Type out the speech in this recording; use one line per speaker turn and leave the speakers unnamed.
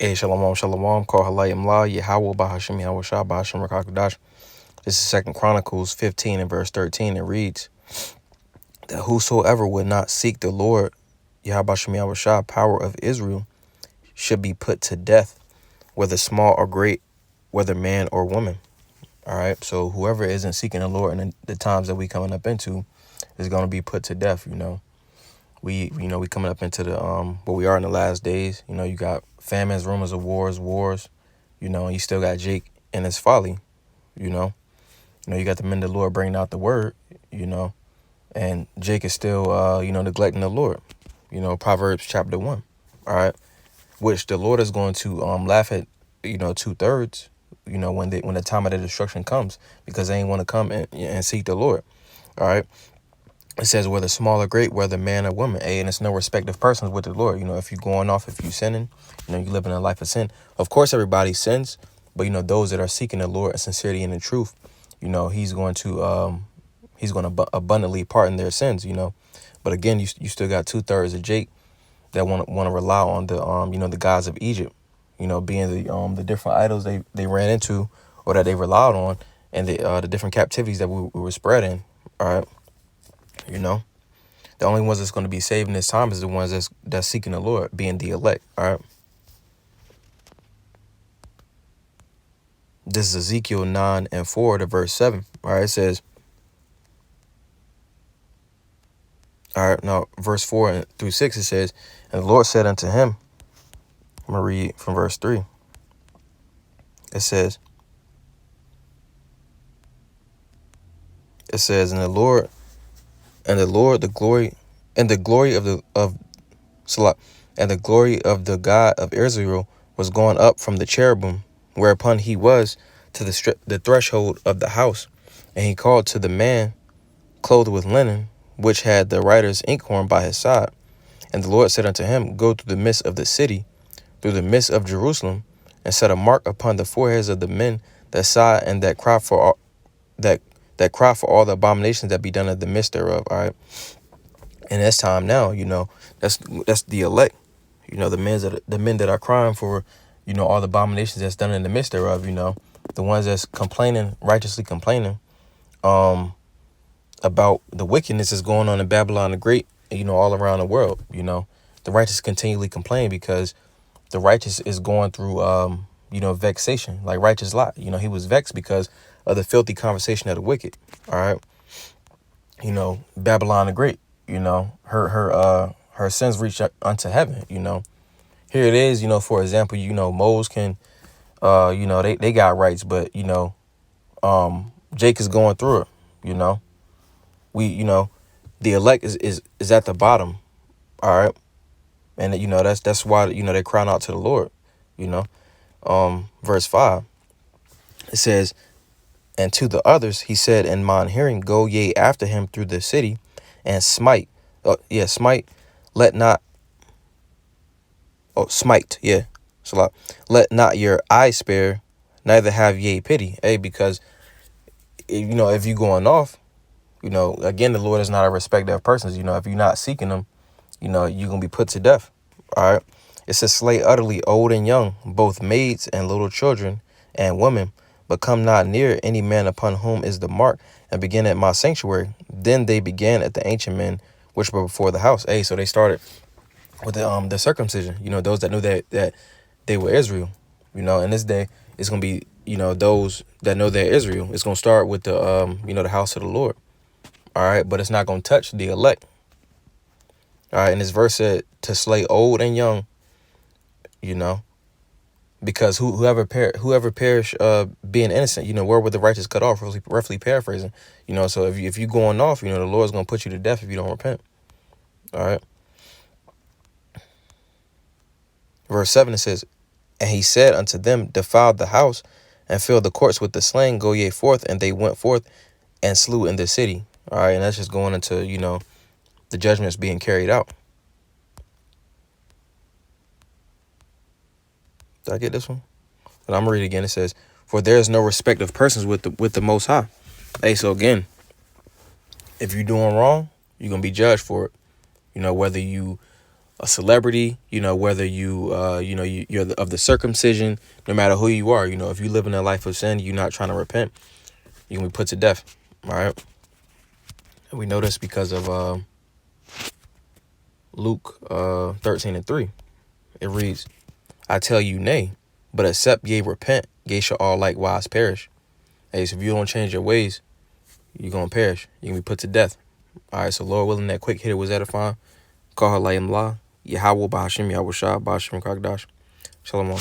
Hey, shalom, shalom, call halayim la, Yahweh, Bahashim, Yahweh Shah, Bahashim, Rakakadash. This is Second Chronicles 15 and verse 13. It reads, that whosoever would not seek the Lord, Yahweh, Bahashim, Yahweh Shah, power of Israel, should be put to death, whether small or great, whether man or woman. All right, so whoever isn't seeking the Lord in the times that we coming up into is going to be put to death, We coming up into the what we are in the last days. You got famines, rumors of wars, and you still got Jake and his folly, you know. You got the men of the Lord bringing out the word, and Jake is still neglecting the Lord. Proverbs chapter 1. All right. Which the Lord is going to laugh at, 2/3, when the time of the destruction comes, because they ain't want to come and seek the Lord. All right. It says whether small or great, whether man or woman, and it's no respect of persons with the Lord. If you're going off, if you're sinning, you living a life of sin. Of course, everybody sins, but those that are seeking the Lord in sincerity and in truth, He's going to abundantly pardon their sins. But again, you still got 2/3 of Jake that want to rely on the gods of Egypt, being the different idols they ran into or that they relied on, and the different captivities that we were spread in. All right. The only ones that's going to be saved in this time is the ones that's seeking the Lord, being the elect. All right. This is Ezekiel 9 and 4 to verse 7. All right. It says, all right, now verse 4 through 6, it says, and the Lord said unto him, I'm going to read from verse 3. It says, and the Lord, the glory, and the glory of Salah, and the glory of the God of Israel was gone up from the cherubim, whereupon he was to the threshold of the house. And he called to the man clothed with linen, which had the writer's inkhorn by his side. And the Lord said unto him, go through the midst of the city, through the midst of Jerusalem, and set a mark upon the foreheads of the men that sigh and that cry for all, that cry for all the abominations that be done in the midst thereof. All right. And that's time now, that's the elect, the men that are crying for, all the abominations that's done in the midst thereof, the ones that's righteously complaining, about the wickedness that's going on in Babylon the Great, all around the world. The righteous continually complain because the righteous is going through, vexation, like righteous Lot. He was vexed because of the filthy conversation of the wicked. All right. Babylon the Great, her sins reach unto heaven. Here it is, for example, Moses can, they got rights, but, Jake is going through it, the elect is at the bottom. All right. And, that's why, they crying out to the Lord, verse 5, it says, and to the others, he said in mine hearing, go ye after him through the city and smite, let not, smite, so let not your eye spare, neither have ye pity. Because, if you going off, again, the Lord is not a respecter of persons. If you're not seeking him, you're going to be put to death. All right. It says, slay utterly old and young, both maids and little children and women, but come not near any man upon whom is the mark, and begin at my sanctuary. Then they began at the ancient men which were before the house. So they started with the circumcision, those that knew that they were Israel. In this day, it's going to be, those that know they're Israel. It's going to start with the, the house of the Lord. All right. But it's not going to touch the elect. All right. And this verse said to slay old and young, because whoever perish being innocent, where would the righteous cut off? Roughly paraphrasing, so if you going off, the Lord's going to put you to death if you don't repent. All right. Verse 7, it says, and he said unto them, defile the house and fill the courts with the slain, go ye forth. And they went forth and slew in the city. All right. And that's just going into, the judgments being carried out. Did I get this one? And I'm going to read it again. It says, for there is no respect of persons with the Most High. So again, if you're doing wrong, you're going to be judged for it. Whether you a celebrity, whether you're of the circumcision, no matter who you are, if you live in a life of sin, you're not trying to repent, you're going to be put to death. All right. And we know this because of Luke 13:3. It reads, I tell you, nay, but except ye repent, ye shall all likewise perish. Hey, so if you don't change your ways, you're going to perish. You're going to be put to death. All right, so Lord willing, that quick hitter was edifying. Call her Layim La. Yahweh Bahashim Yahushua Bahashim Kakdash. Shalom.